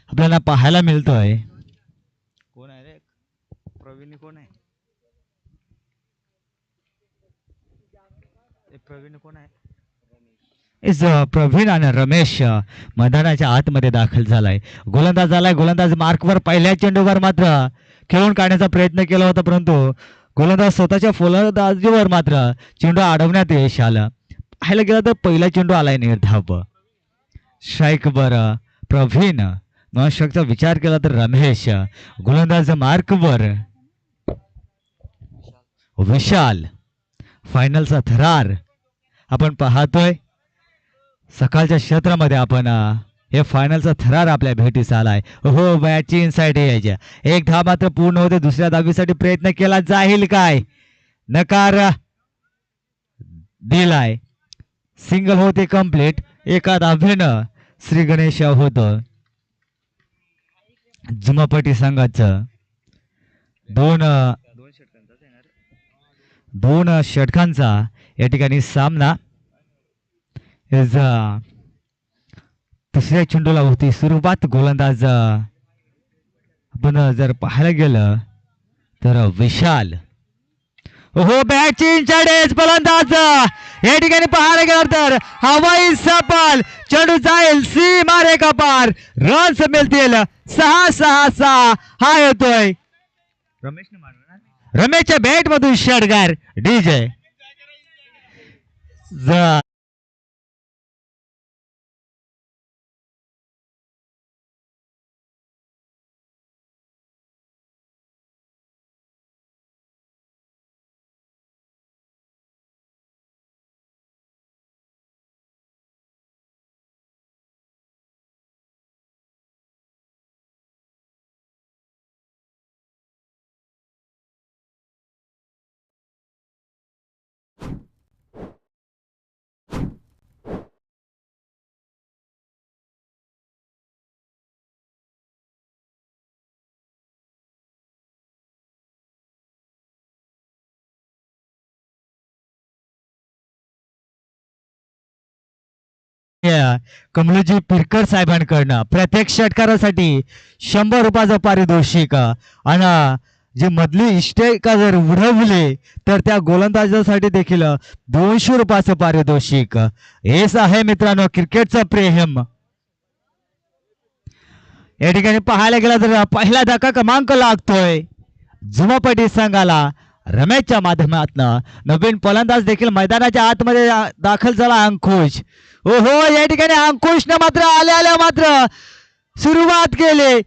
आपल्याला पाहायला मिळतोय. कोण आहे रे? प्रवीण कोण आहे? प्रवीण कोण आहे? इस प्रवीण आणि रमेश मैदानाच्या आतमध्ये दाखल झालाय. गोलंदाज झालाय. गोलंदाज मार्कवर पहिल्या चेंडूवर मात्र खेळून काढण्याचा प्रयत्न केला होता, परंतु गोलंदाज स्वतःच्या फलंदाजीवर मात्र चेंडू अडवण्यात यश आलं. पाहायला गेलं तर पहिला चेंडू आलाय निर्धाव. स्ट्राईक बरं प्रवीण. नॉन स्ट्राईकचा विचार केला तर रमेश. गोलंदाज मार्कवर विशाल. फायनलचा थरार आपण पाहतोय. सकाळच्या क्षेत्रामध्ये आपण हे फायनलचा थरार आपल्या भेटीस आलाय. हो, बॅटची इनसाइड यायच्या. एक धाव मात्र पूर्ण होते. दुसऱ्या धावीसाठी प्रयत्न केला जाईल काय? नकार दिलाय. सिंगल होते कंप्लीट. एका धावेनं श्री गणेश होत जुमापटी संघाचं दोन षटकांचा या ठिकाणी सामना. तिसऱ्या चेंडूला होती सुरुवात. गोलंदाज आपण जर पाहायला गेलं तर विशाल. हो, बॅटची इनसाइड फलंदाज या ठिकाणी पाहायला गेलं तर हवाई सफल. चेंडू जाईल सीमा रेखा पार. रन्स मिळतील 6-6. हा येतोय रमेशच्या बॅट मधून षटकार. डीजे कमलजी पिरकर साहेबांकडनं प्रत्येक षटकारासाठी 100 रुपयाचं पारितोषिक. आणि जे मधली इष्टिका जर उडवले तर त्या गोलंदाजासाठी देखील 200 रुपयाचं पारितोषिक. हेच आहे मित्रांनो क्रिकेटचं प्रेम. या ठिकाणी पाहायला गेला तर पहिला धक्का क्रमांक लागतोय जुमापटी संघाला. रमेशच्या माध्यमातून नवीन फलंदाज देखील मैदानाच्या आतमध्ये दाखल झाला अंकुश. ओहो, या ठिकाणी अंकुशने मात्र आल्या मात्र सुरुवात केली.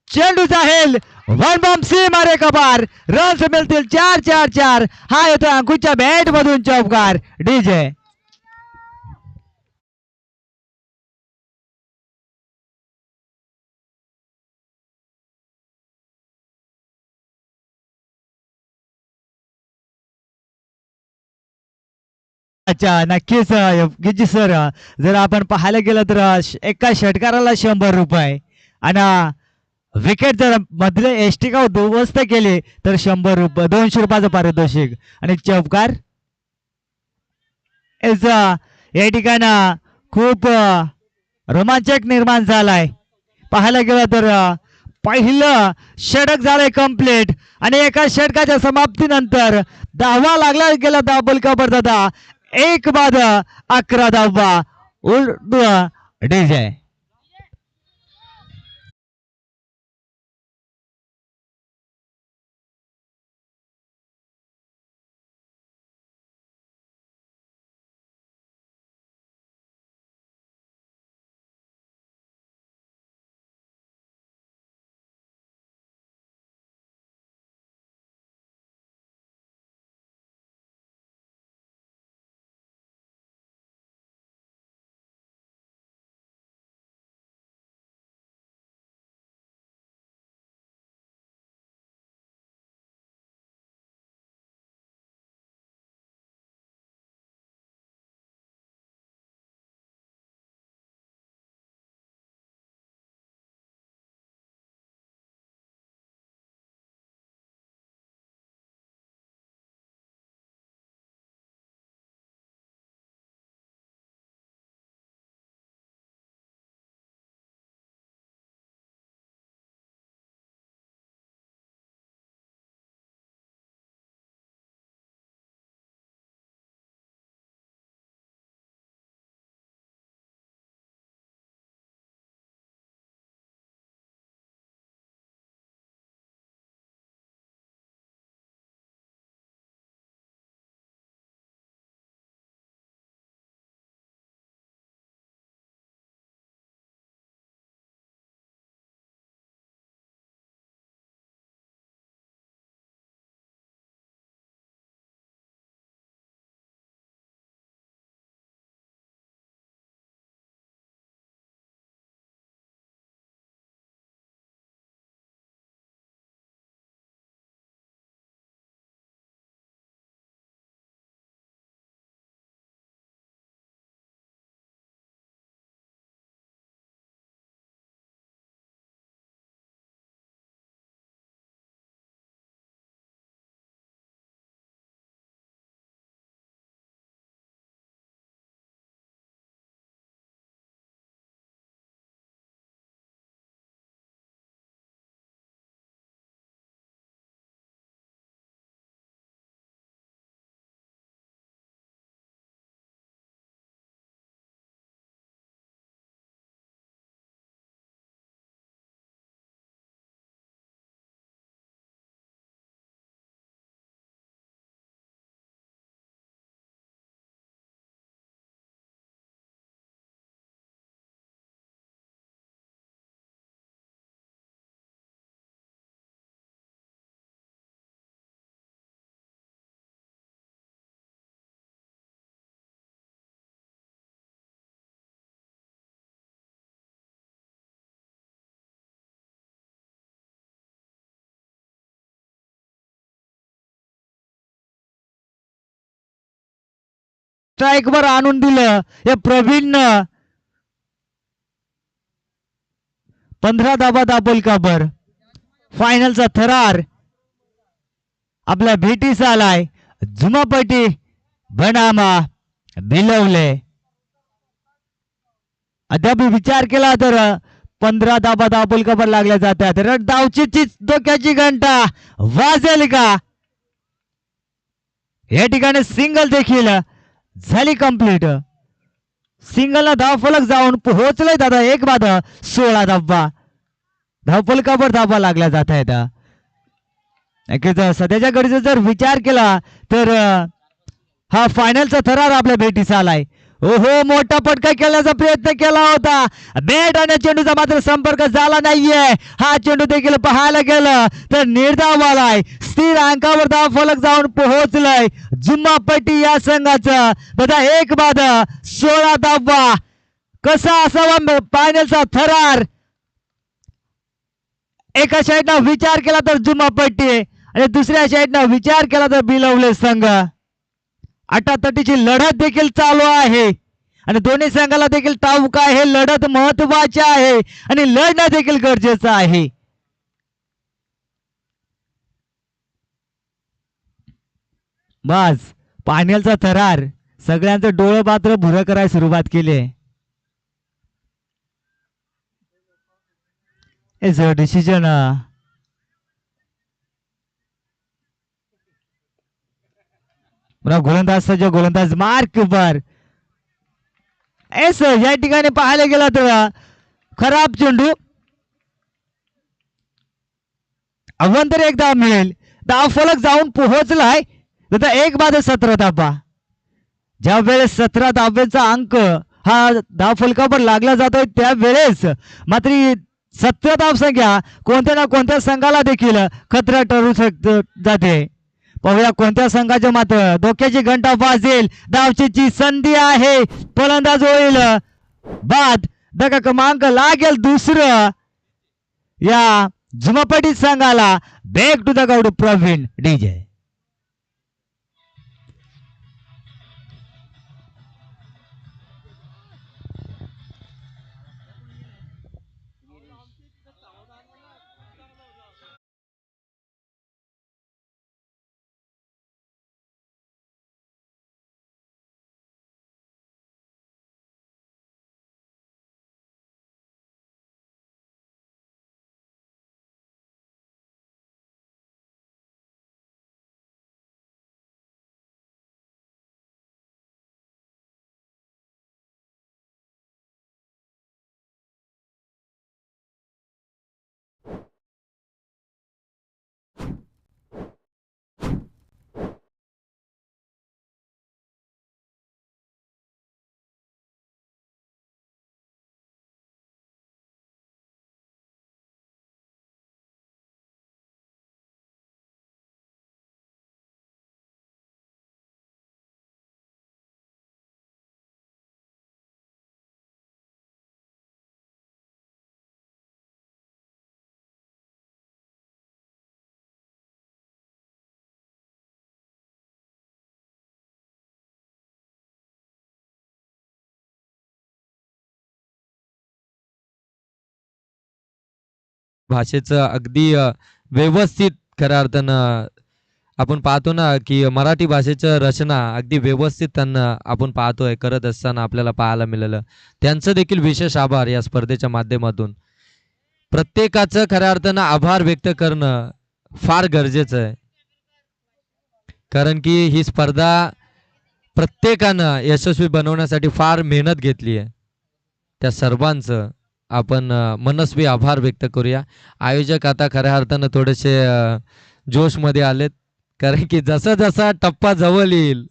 चेंडू जाईल वन बॉम्ब सीमा रेखा पार. रन्स मिळतील 4-4. हा येतो अंकुशच्या बॅट मधून चौकार. डीजे अच्छा, नक्कीच योगीजी सर. जर आपण पाहायला गेलं तर एका षटकाराला 100 रुपये आणि विकेट जर मधले एष्टिका दुरुस्त केले तर 100 रुपये 200 रुपयाचं पारितोषिक. आणि चौकार या ठिकाणी खूप रोमांचक निर्माण झालाय. पाहायला गेलं तर पहिलं षटक झालंय कंप्लीट आणि एका षटकाच्या समाप्तीनंतर धावा लागला गेला दाबलकावर दादा. 1 बाद 11 धावा. डीजे स्ट्राईक वर आणून दिलं या प्रवीणनं. 15 धाबा दापोलकावर. फायनलचा थरार आपल्या भेटीस आलाय. जुमापटी बनामा बिलवले. अद्याप विचार केला तर 15 धाबा दापोलकावर लागल्या जातात. धावची डोक्याची घंटा वाजेल का? या ठिकाणी सिंगल देखील झाली कंप्लीट. सिंगलला धाव फलक जाऊन पोहोचले दादा. एक बाद 16 धावा धावफलकावर धावा लागल्या जात आहेत. नक्कीच सध्याच्या घडीचा जर विचार केला तर हा फायनलचा थरार आपल्या भेटीस आलाय. ओहो, मोठा फटका खेळण्याचा प्रयत्न केला होता. बॅट आणि चेंडूचा मात्र संपर्क झाला नाहीये. हा चेंडू देखील पाहायला गेलं तर निर्धाव आलाय. स्थिर अंकावर धाव फलक जाऊन पोहोचलाय जुम्मापट्टी या संघाचं. दादा एक बाद 16 धावा. कसा असावा फायनलचा थरार? एका साईडनं विचार केला तर जुम्मापट्टी आणि दुसऱ्या साईडनं विचार केला तर बिलवले संघ. अटातटीची लढत देखील चालू आहे आणि दोन्ही संघाला देखील ठाऊक आहे लढत महत्वाची आहे आणि लढणं देखील गरजेचं आहे. बस फायनलचा थरार सगळ्यांचं डोळं मात्र भुरं करायला सुरुवात केली. Is a decision. गोलंदाज सज्ज, गोलंदाज मार्क वर. या ठिकाणी पाहायला गेला तर खराब चेंडू. अवंतर एक धाव मिळेल. धाव फलक जाऊन पोहोचलाय. एक बाद 17 धावा. ज्या वेळेस 17 धावेचा अंक हा धाव फलकावर लागला जातोय त्यावेळेस मात्र 17 धाव संख्या कोणत्या ना कोणत्या संघाला देखील खतरा ठरू जाते. पाहूया कोणत्या संघाच्या मात्र डोक्याची घंटा वाजेल. धावचीची संधी आहे. फलंदाज होईल बाद. धक्का क्रमांक लागेल दुसरं या जुमापटी संघाला. Back to the ground Praveen DJ. भाषेचं अगदी व्यवस्थित खऱ्या अर्थानं आपण पाहतो ना की मराठी भाषेचं रचना अगदी व्यवस्थित त्यांना आपण पाहतोय करत असताना आपल्याला पाहायला मिळालं. त्यांचं देखील विशेष आभार या स्पर्धेच्या माध्यमातून. प्रत्येकाचं खऱ्या अर्थानं आभार व्यक्त करणं फार गरजेचं आहे, कारण की ही स्पर्धा प्रत्येकानं यशस्वी बनवण्यासाठी फार मेहनत घेतली आहे. त्या सर्वांचं आपण मनस्वी आभार व्यक्त करूया. आयोजक आता खऱ्या अर्थानं थोडेसे जोशमध्ये आलेत, कारण की जसा जसा टप्पा जवळ येईल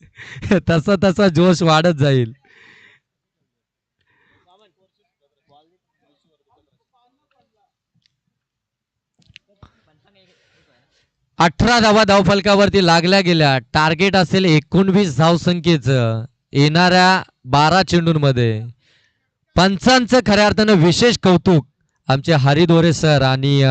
तसा तसा जोश वाढत जाईल. अठरा धावा धावफलकावरती लागल्या गेल्या. टार्गेट असेल 19 धावसंख्येचं येणाऱ्या 12 चेंडूंमध्ये. पंचांचं खऱ्या अर्थानं विशेष कौतुक आमचे हरिदोरे सर आणि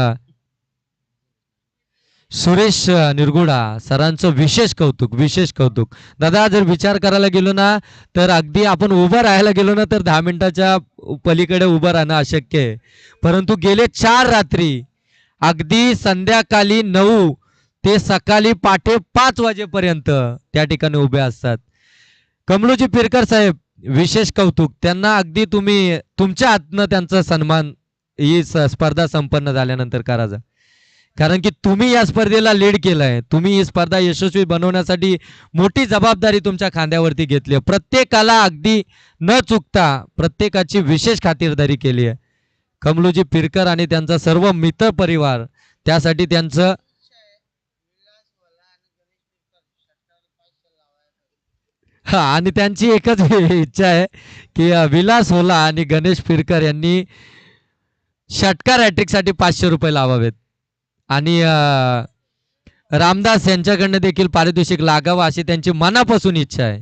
सुरेश निरगुडा सरांचं विशेष कौतुक, विशेष कौतुक. दादा जर विचार करायला गेलो ना, तर अगदी आपण उभं राहायला गेलो ना, तर 10 मिनिटाच्या पलीकडे उभं राहणं अशक्य आहे. परंतु गेले 4 रात्री अगदी संध्याकाळी 9 ते सकाळी पहाटे 5 वाजेपर्यंत त्या ठिकाणी उभे असतात. कमलोजी पिरकर साहेब, विशेष कौतुक. त्यांना अगदी तुम्ही तुमच्या हातनं त्यांचा सन्मान ही स्पर्धा संपन्न झाल्यानंतर करायचा. कारण की तुम्ही या स्पर्धेला लीड केलंय, तुम्ही ही स्पर्धा यशस्वी बनवण्यासाठी मोठी जबाबदारी तुमच्या खांद्यावरती घेतली आहे. प्रत्येकाला अगदी न चुकता प्रत्येकाची विशेष खातिरदारी केली आहे. कमलोजी पिरकर आणि त्यांचा सर्व मित्र परिवार, त्यासाठी त्यांचं हा, आणि त्यांची एकच इच्छा आहे की विलास होला आणि गणेश पिरकर यांनी षटकार हॅट्रिक साठी ₹500 लावावेत. आणि रामदास यांच्याकडनं देखील पारितोषिक लागावं अशी त्यांची मनापासून इच्छा आहे.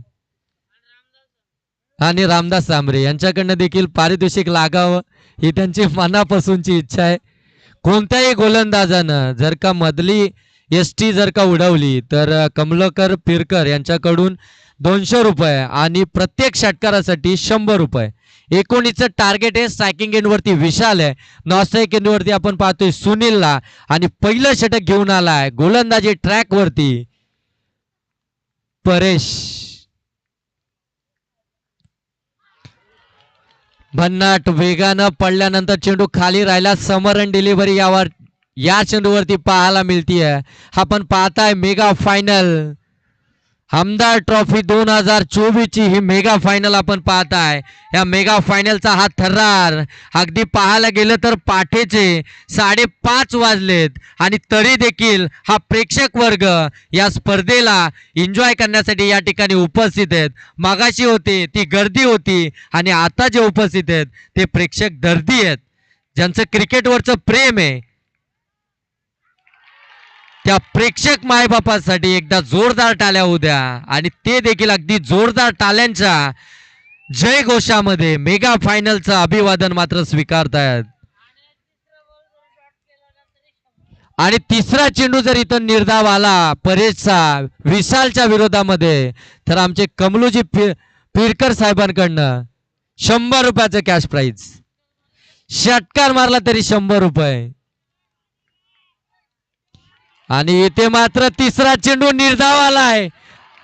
आणि रामदास सांबरे यांच्याकडनं देखील पारितोषिक लागावं ही त्यांची मनापासूनची इच्छा आहे. कोणत्याही गोलंदाजानं जर का मधली एसटी जर का उडवली तर कमलाकर पिरकर यांच्याकडून ₹200 आणि प्रत्येक षटकारासाठी ₹100. एकोणीसचं टार्गेट आहे. स्ट्रायकिंग एंडवरती विशाल आहे, नॉन स्ट्राईक एंडवरती आपण पाहतोय सुनीलला, आणि पहिलं षटक घेऊन आलाय गोलंदाजी ट्रॅक वरती परेश. भन्नाट वेगानं पडल्यानंतर चेंडू खाली राहिला. समरण डिलिव्हरी यावर या चेंडूवरती पाहायला मिळतीये. आपण पाहताय मेगा फायनल, आमदार ट्रॉफी 2024 ची ही मेगा फायनल आपण पाहताय. या मेगा फायनलचा हा थरार अगदी पाहायला गेलं तर पाठेचे 5:30 वाजलेत आणि तरी देखील हा प्रेक्षक वर्ग या स्पर्धेला एन्जॉय करण्यासाठी या ठिकाणी उपस्थित आहेत. मागाशी होते ती गर्दी होती आणि आता जे उपस्थित आहेत ते प्रेक्षक दर्दी आहेत, ज्यांचं क्रिकेटवरचं प्रेम आहे. त्या प्रेक्षक मायबापासाठी एकदा जोरदार टाळ्या होऊ द्या, आणि ते देखील अगदी जोरदार टाळ्यांच्या जय घोषामध्ये मेगा फायनलचं अभिवादन मात्र स्वीकारतायत. आणि तिसरा चेंडू जर इथं निर्धाव आला परेशचा विशालच्या विरोधामध्ये, तर आमचे कमलोजी पिरकर साहेबांकडनं ₹100 कॅश प्राइज. षटकार मारला तरी ₹100. आणि इथे मात्र तिसरा चेंडू निर्धाव आलाय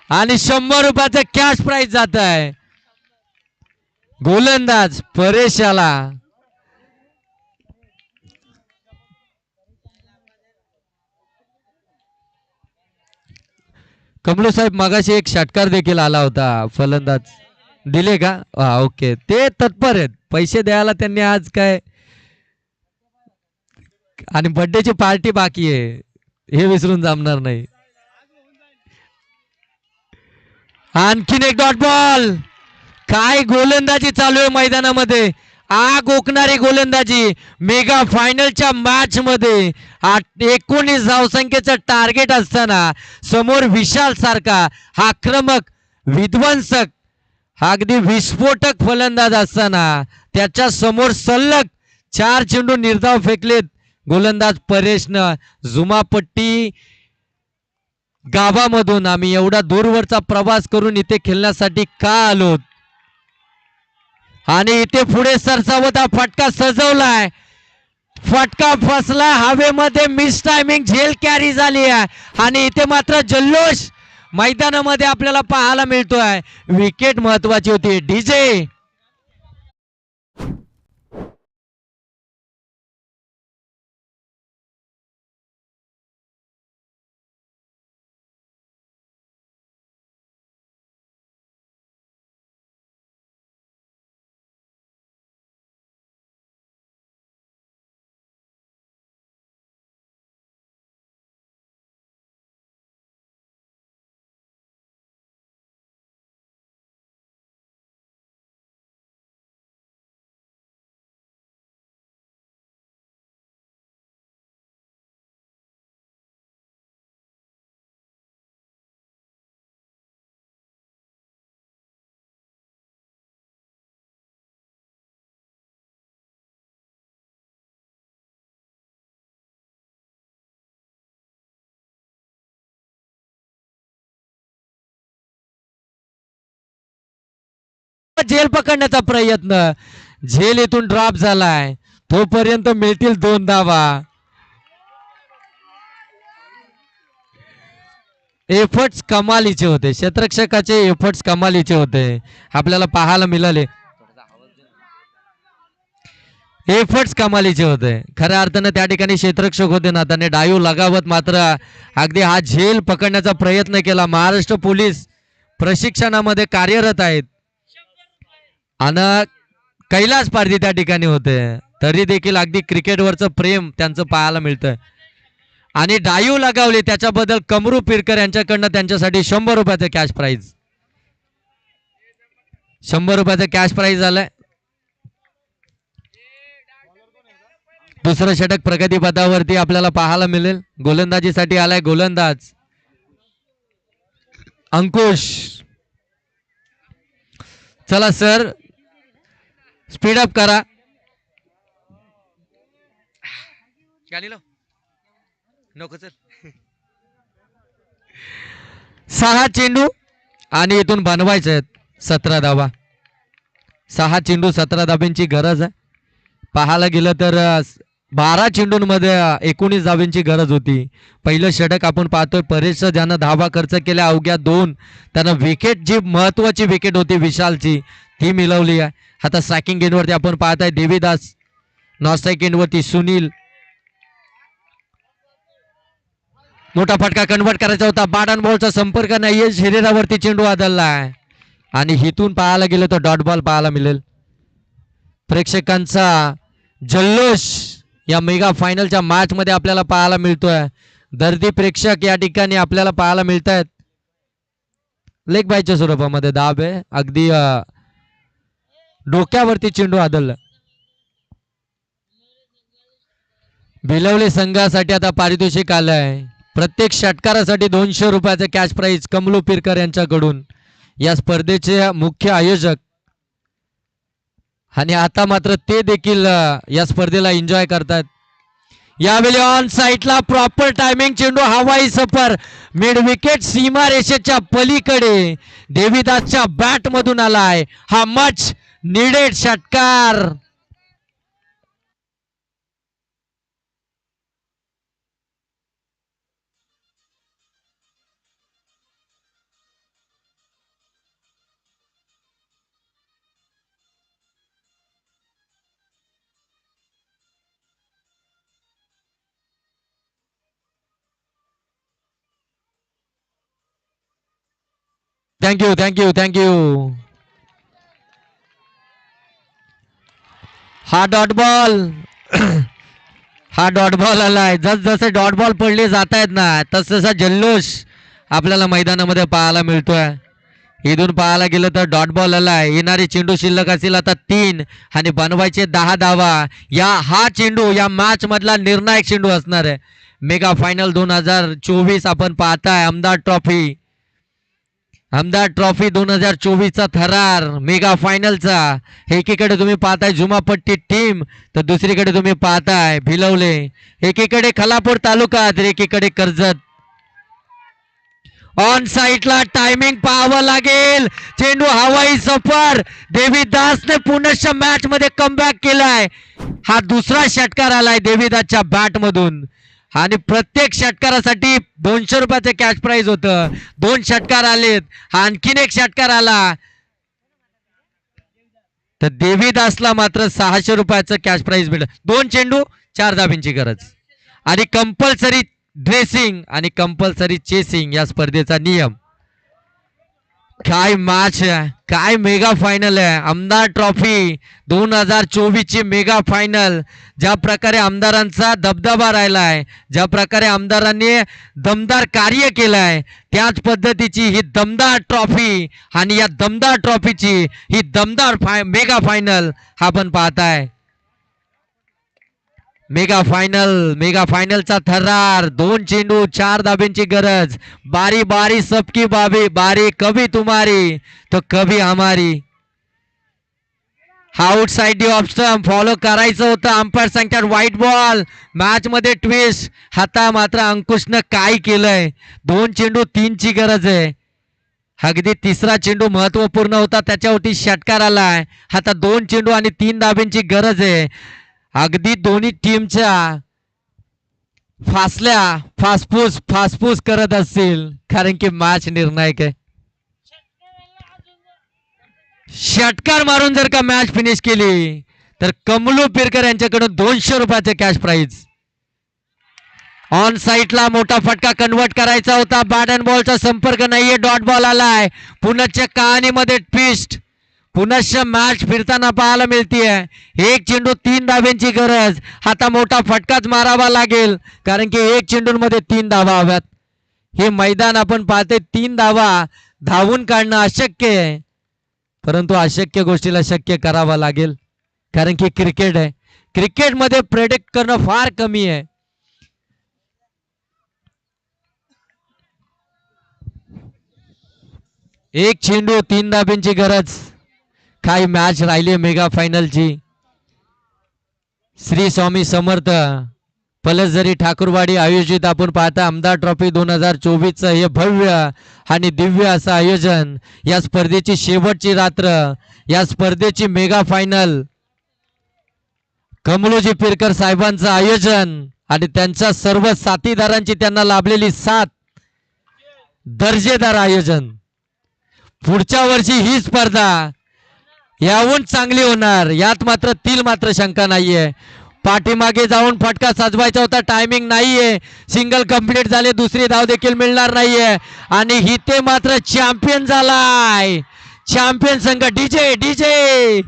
आणि ₹100 कॅश प्राइज जात आहे गोलंदाज परेशाला. कमलो साहेब, मगाशी एक षटकार देखील आला होता, फलंदाज दिले का? हा, ओके. ते तत्पर आहेत, पैसे द्यायला त्यांनी आज काय, आणि बर्थडेची पार्टी बाकी आहे, हे विसरून जमणार नाही. आणखीन एक डॉट बॉल. काय गोलंदाजी चालू आहे मैदानामध्ये, आग ओकणारी गोलंदाजी. मेगा फायनलच्या मॅच मध्ये 19 धावसंख्येचं टार्गेट असताना समोर विशाल सारखा आक्रमक विध्वंसक अगदी विस्फोटक फलंदाज असताना त्याच्या समोर सलग 4 चेंडू निर्धाव फेकलेत गोलंदाज परेशनं. जुमापट्टी गावामधून आम्ही एवढा दूरवरचा प्रवास करून इथे खेळण्यासाठी का आलो, आणि इथे पुढे सरसावत हा फटका सजवलाय. फटका फसला हवेमध्ये, मिस टायमिंग, झेल कॅरी झाली आहे, आणि इथे मात्र जल्लोष मैदानामध्ये आपल्याला पाहायला मिळतोय. विकेट महत्वाची होती. डीजे झेल पकडण्याचा प्रयत्न, झेल इथून ड्रॉप झालाय, तोपर्यंत मिळतील 2 धावा. एफर्ट्स कमालीचे होते, क्षेत्ररक्षकाचे एफर्ट्स कमालीचे होते, आपल्याला पाहायला मिळाले. एफर्ट्स कमालीचे होते खऱ्या अर्थानं. त्या ठिकाणी क्षेत्ररक्षक होते ना, त्याने डायू लगावत मात्र अगदी हा झेल पकडण्याचा प्रयत्न केला. महाराष्ट्र पोलीस प्रशिक्षणामध्ये कार्यरत आहेत आणि कैलास पारधी त्या ठिकाणी होते, तरी देखील अगदी क्रिकेटवरचं प्रेम त्यांचं पाहायला मिळतंय. आणि डायू लगावले त्याच्याबद्दल कमरू पिरकर यांच्याकडनं त्यांच्यासाठी 100 रुपयाचं कॅश प्राइज, 100 रुपयाचं कॅश प्राइज आलंय. दुसरं षटक प्रगती पथावरती आपल्याला पाहायला मिळेल. गोलंदाजीसाठी आलाय गोलंदाज अंकुश. चला सर, स्पीड अप करा. नको सर. 6 चेंडू आणि इथून बनवायचे आहेत 17 धावा. 6 चेंडू 17 धाब्यांची गरज आहे. पाहायला गेलं तर 12 चेंडूंमध्ये 19 धाब्यांची गरज होती. पहिलं षटक आपण पाहतोय परेश, ज्यानं धावा खर्च केल्या अवघ्या 2. त्यानं विकेट, जी महत्वाची विकेट होती विशालची, ती मिळवली आहे. आता स्ट्रायकिंग एंडवरती आपण पाहताय देवीदास, नॉन स्ट्राईक एंडवरती सुनील. मोठा फटका कन्वर्ट करायचा होता, बॅट अँड बॉलचा संपर्क नाहीये, शरीरावरती चेंडू आदळलाय आणि हिथून पाहायला गेलं तर डॉट बॉल पाहायला मिळेल. प्रेक्षकांचा जल्लोष या मेगा फायनलच्या मॅच मध्ये आपल्याला पाहायला मिळतोय. दर्दी प्रेक्षक या ठिकाणी आपल्याला पाहायला मिळत आहेत. लेग बायच्या स्वरूपामध्ये दाब आहे, अगदी डोक्यावरती चेंडू आदळला. भिलवले संघासाठी आता पारितोषिक आलंय. प्रत्येक षटकारासाठी 200 रुपयाचं कॅश प्राइज कमलू पिरकर यांच्याकडून, या स्पर्धेचे मुख्य आयोजक. आणि आता मात्र ते देखील या स्पर्धेला एन्जॉय करतात. यावेळी ऑन साईडला प्रॉपर टायमिंग, चेंडू हवाई सफर मिड विकेट सीमा रेषेच्या पलीकडे देवीदासच्या बॅट मधून आलाय हा मच नीडेड षटकार. Thank you thank you thank you. हा डॉट बॉल हा डॉट बॉल आलाय. जसे डॉट बॉल पडले जात आहेत ना, तसा जल्लोष आपल्याला मैदानामध्ये पाहायला मिळतोय. इथून पाहायला गेलं तर डॉट बॉल आलाय. येणारे चेंडू शिल्लक असतील आता 3 आणि बनवायचे 10 धावा. हा चेंडू या मॅच मधला निर्णायक चेंडू असणार आहे. मेगा फायनल 2024 आपण पाहताय. आमदार ट्रॉफी 2024चा थरार मेगा फायनलचा. एकीकडे तुम्ही पाहताय जुमापट्टी टीम, तर दुसरीकडे तुम्ही पाहताय भिलवले. एकीकडे खलापूर तालुका तर एकीकडे कर्जत. ऑन साईडला टायमिंग पाहावं लागेल. चेंडू हवाई सफर. देवीदासने पुनश्च मॅच मध्ये कमबॅक केलाय. हा दुसरा षटकार आलाय देवीदासच्या बॅट मधून आणि प्रत्येक षटकारासाठी 200 रुपयाचे कॅश प्राइज होतं. 2 षटकार आलेत, आणखीन एक षटकार आला तर देवीदासला मात्र 600 रुपयाचं कॅश प्राइज मिळेल. 2 चेंडू 4 धाब्यांची गरज आणि कंपल्सरी ड्रेसिंग आणि कंपल्सरी चेसिंग या स्पर्धेचा नियम. काय मॅच आहे, काय मेगा फायनल आहे. आमदार ट्रॉफी 2024 ची मेगा फायनल. ज्या प्रकारे आमदारांचा दबदबा राहिलाय, ज्या प्रकारे आमदारांनी दमदार कार्य केलंय, त्याच पद्धतीची ही दमदार ट्रॉफी आणि या दमदार ट्रॉफीची ही दमदार मेगा फायनल आपण पाहताय. मेगा फायनलचा थरार. 2 चेंडू 4 धाब्यांची गरज. बारी बारी सबकी बारी कभी तुम्हारी तो कभी हमारी. आउटसाइड ऑफ स्टंप फॉलो करायचं होतं. अंपायर सांगतात व्हाईट बॉल. मॅच मध्ये ट्विस्ट. आता मात्र अंकुशनं काय केलंय. 2 चेंडू 3 ची गरज आहे अगदी तिसरा चेंडू महत्वपूर्ण होता, त्याच्यावरती षटकार आलाय. आता 2 चेंडू आणि 3 धाब्यांची गरज आहे. अगदी दोन्ही टीमच्या फासफूस करत असतील, कारण की मॅच निर्णायक आहे. षटकार मारून जर का मॅच फिनिश केली तर कमलू पिरकर यांच्याकडून 200 रुपयाचे कॅश प्राइज. ऑन साईडला मोठा फटका कन्वर्ट करायचा होता. बॅट अँड बॉलचा संपर्क नाहीये, डॉट बॉल आलाय. पुनश्च कहाणीमध्ये ट्विस्ट, पुनश्च मॅच फिरताना पाहायला मिळतीये. 1 चेंडू 3 धाब्यांची गरज. आता मोठा फटकाच मारावा लागेल, कारण की 1 चेंडूमध्ये 3 धावा हव्यात. हे मैदान आपण पाहते, 3 धावा धावून काढणं अशक्य आहे, परंतु अशक्य गोष्टीला शक्य करावा लागेल, कारण की क्रिकेट आहे. क्रिकेटमध्ये प्रेडिक्ट करणं फार कमी आहे. एक चेंडू 3 धाब्यांची गरज. काही मॅच राहिली मेगा फायनलची. श्री स्वामी समर्थ पलसझरी ठाकूरवाडी आयोजित आपण पाहता आमदार ट्रॉफी 2024 हे भव्य आणि दिव्य असं आयोजन. या स्पर्धेची शेवटची रात्र, या स्पर्धेची मेगा फायनल, कमलोजी पिरकर साहेबांचं आयोजन आणि त्यांच्या सर्व साथीदारांची त्यांना लाभलेली साथ, दर्जेदार आयोजन. पुढच्या वर्षी ही स्पर्धा याहून चांगली होणार, यात मात्र तिल मात्र शंका नाहीये. पाठीमागे जाऊन फटका साजवायचा होता, टायमिंग नाहीये. सिंगल कंप्लीट झाले, दुसरी धाव देखील मिळणार नाहीये. आणि हिते मात्र चॅम्पियन झालाय, चॅम्पियन संघ. डीजे